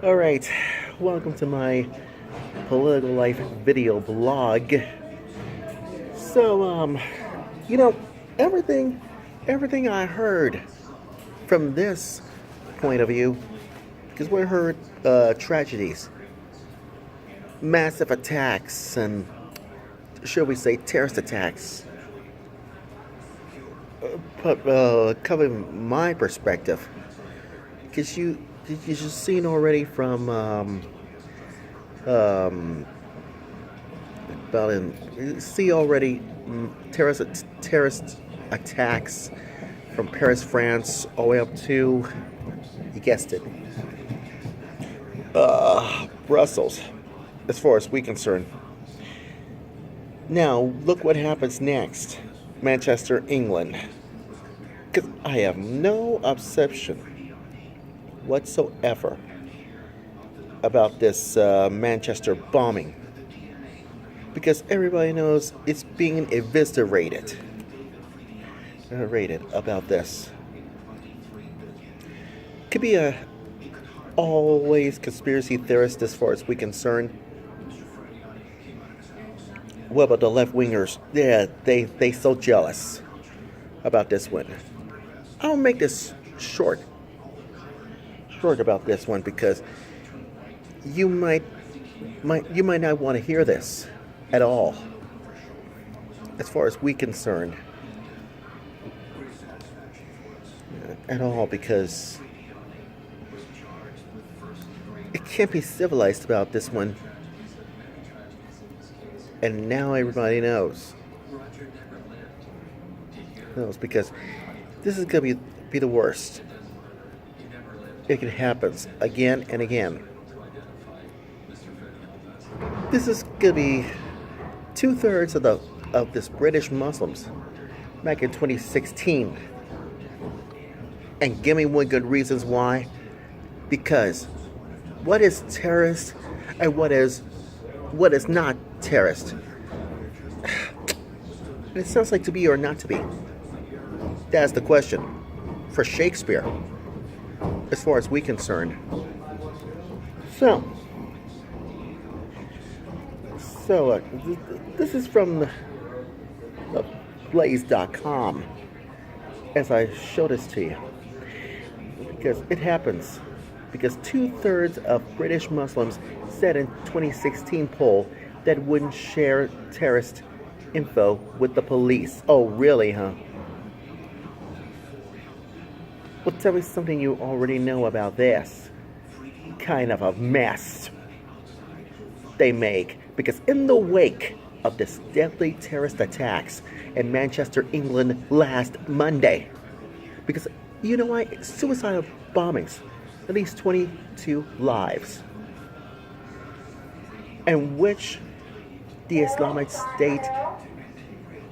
Alright, welcome to my political life video blog. So, you know, everything, everything I heard from this point of view, because we heard tragedies, massive attacks, and shall we say terrorist attacks. But covering my perspective, because you just seen already from um, about in you see already terrorist attacks from Paris, France, all the way up to, you guessed it, Brussels, as far as we concerned. Now look what happens next, Manchester, England. Because I have no obsession whatsoever about this Manchester bombing. Because everybody knows it's being rated about this. Could be a always conspiracy theorist as far as we concerned. What about the left wingers? Yeah, they so jealous about this one. I'll make this short about this one because you might not want to hear this at all. As far as we concerned, at all, because it can't be civilized about this one. And now everybody knows because this is gonna be the worst. It happens again and again. This is gonna be 2/3 of this British Muslims back in 2016. And give me one good reasons why. Because what is terrorist and what is not terrorist? It sounds like to be or not to be. That's the question for Shakespeare, as far as we concerned. So this is from the blaze.com, as I show this to you, because it happens. Because 2/3 of British Muslims said in 2016 poll that wouldn't share terrorist info with the police. Oh, really, huh? Well, tell me something you already know about this kind of a mess they make. Because in the wake of this deadly terrorist attacks in Manchester, England last Monday, because you know why? Suicidal bombings, at least 22 lives, in which the Islamic State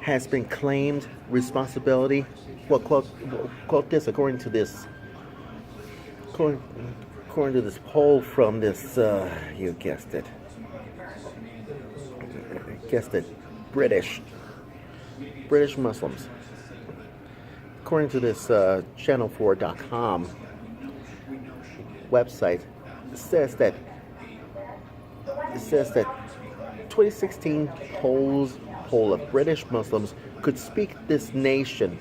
has been claimed responsibility. Well, quote this according to this poll from this, you guessed it, British Muslims. According to this channel4.com website, it says that 2016 poll of British Muslims could speak this nation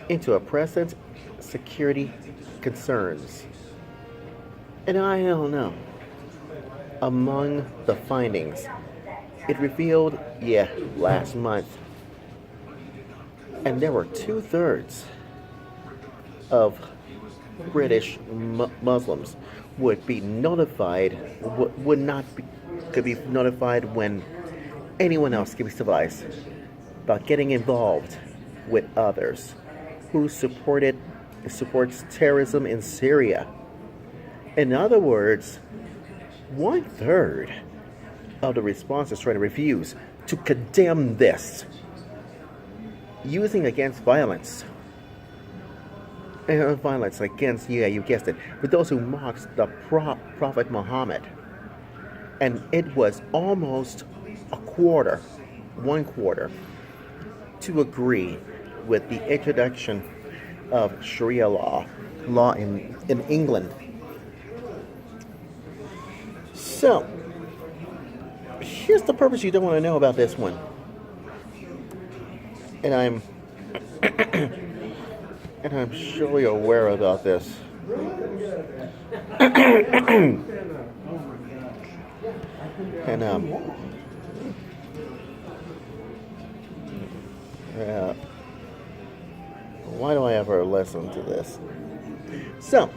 into a present security concerns. And I don't know. Among the findings, it revealed, last month, and there were 2/3 of British Muslims would be notified, could be notified when anyone else can be civilized about getting involved with others who supports terrorism in Syria. In other words, 1/3 of the respondents trying to refuse to condemn this, using against violence. And violence against, you guessed it, with those who mocked the Prophet Muhammad. And it was almost one quarter, to agree with the introduction of Sharia law in England. So, here's the purpose you don't want to know about this one. And I'm surely aware about this. And why do I ever listen to this? So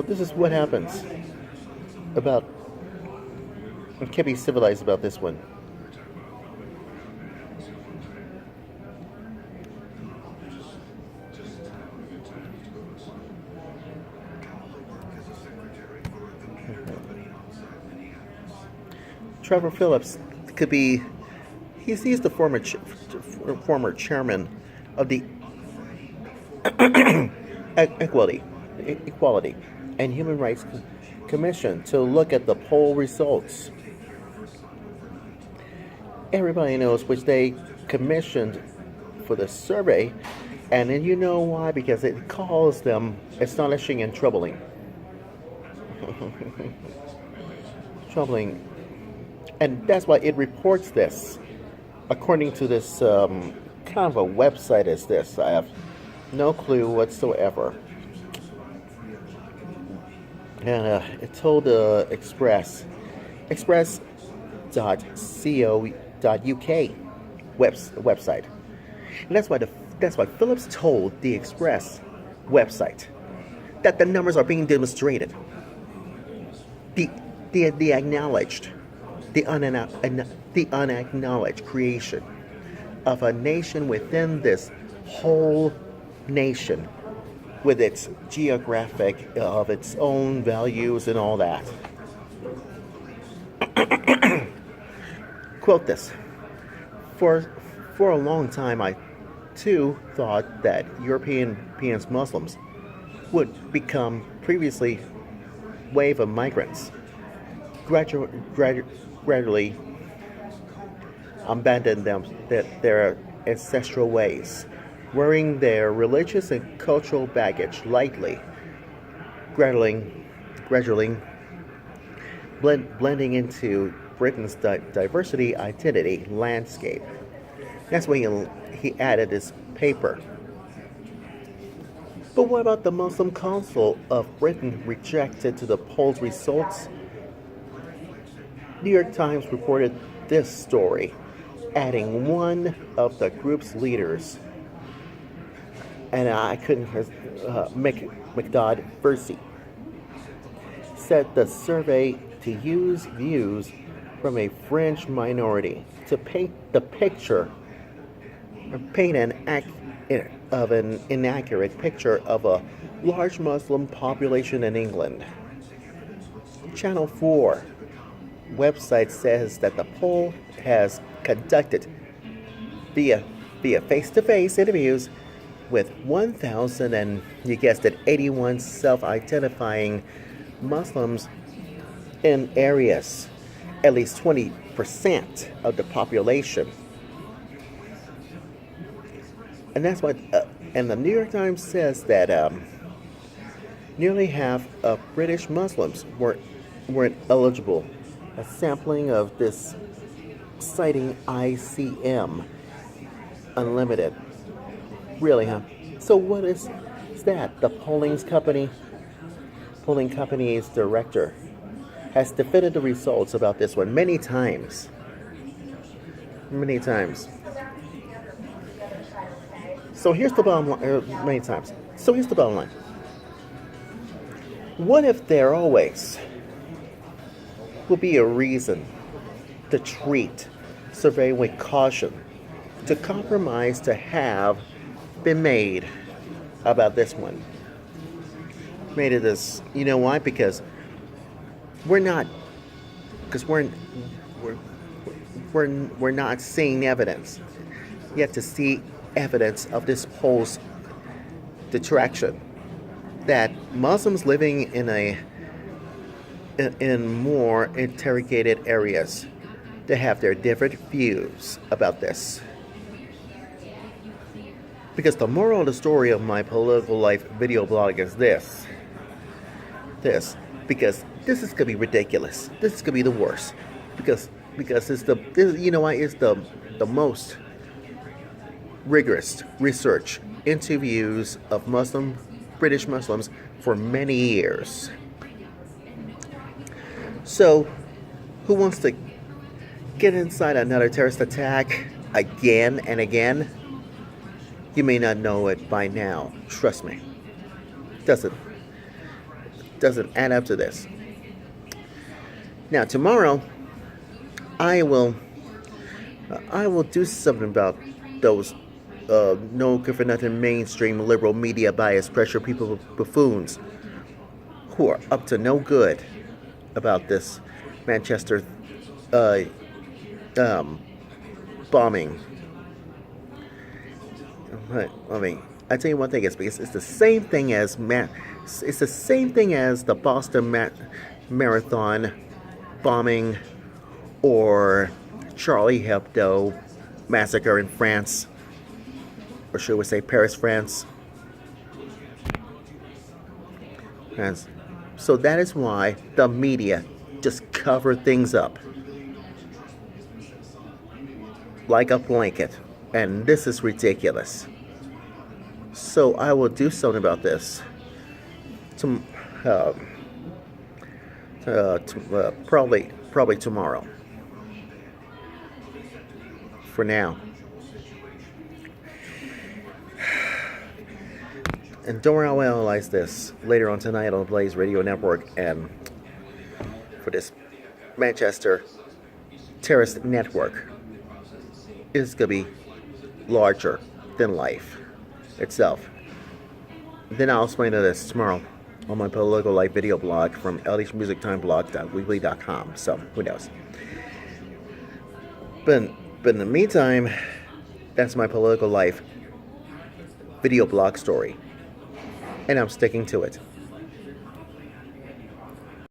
this is what happens about. I can't be civilized about this one. Trevor Phillips could be. He's the former chairman of the Equality and Human Rights Commission to look at the poll results. Everybody knows which they commissioned for the survey, and then you know why, because it calls them astonishing and troubling. Troubling. And that's why it reports this. According to this kind of a website as this, I have no clue whatsoever. And it told express.co.uk website. And that's why Phillips told the Express website that the numbers are being demonstrated. The acknowledged, the unacknowledged creation of a nation within this whole nation, with its geographic of its own values and all that. Quote this. For a long time, I too thought that European Muslims would become previously wave of migrants, gradually abandon their ancestral ways, wearing their religious and cultural baggage lightly, gradually blending into Britain's diversity identity landscape. That's when he added his paper. But what about the Muslim Council of Britain rejected to the poll's results? New York Times reported this story, adding one of the group's leaders, and I couldn't, McDodd Versey, said the survey to use views from a fringe minority to paint an inaccurate picture of a large Muslim population in England. Channel 4 website says that the poll has conducted via face-to-face interviews with 1,000 and you guessed it, 81 self-identifying Muslims in areas, at least 20% of the population. And that's what, and the New York Times says that nearly half of British Muslims weren't eligible. A sampling of this, citing ICM Unlimited. Really, huh? So what is that? The polling company's director has defended the results about this one many times. So here's the bottom line. Many times. So here's the bottom line. What if there always will be a reason to treat survey with caution, to compromise to have been made about this one? Made of this, you know why? Because we're not seeing evidence yet to see evidence of this poll's detraction, that Muslims living in more interrogated areas to have their different views about this. Because the moral of the story of my political life video blog is this. Because this is gonna be ridiculous. This is gonna be the worst. Because it's the most rigorous research into views of British Muslims for many years. So, who wants to get inside another terrorist attack again and again? You may not know it by now. Trust me. Doesn't add up to this. Now tomorrow, I will do something about those no good for nothing mainstream liberal media bias pressure people buffoons who are up to no good about this Manchester bombing. I mean, I tell you one thing, it's because it's the same thing as the Boston Marathon bombing or Charlie Hebdo massacre in France, or should we say Paris, France. And so that is why the media just cover things up like a blanket, and this is ridiculous. So I will do something about this. Probably tomorrow. For now. And don't worry, I'll analyze this later on tonight on the Blaze Radio Network and for this Manchester terrorist network. It's going to be larger than life itself. Then I'll explain this tomorrow on my political life video blog from lhmusictimeblog.weebly.com. So, who knows? But in the meantime, that's my political life video blog story. And I'm sticking to it.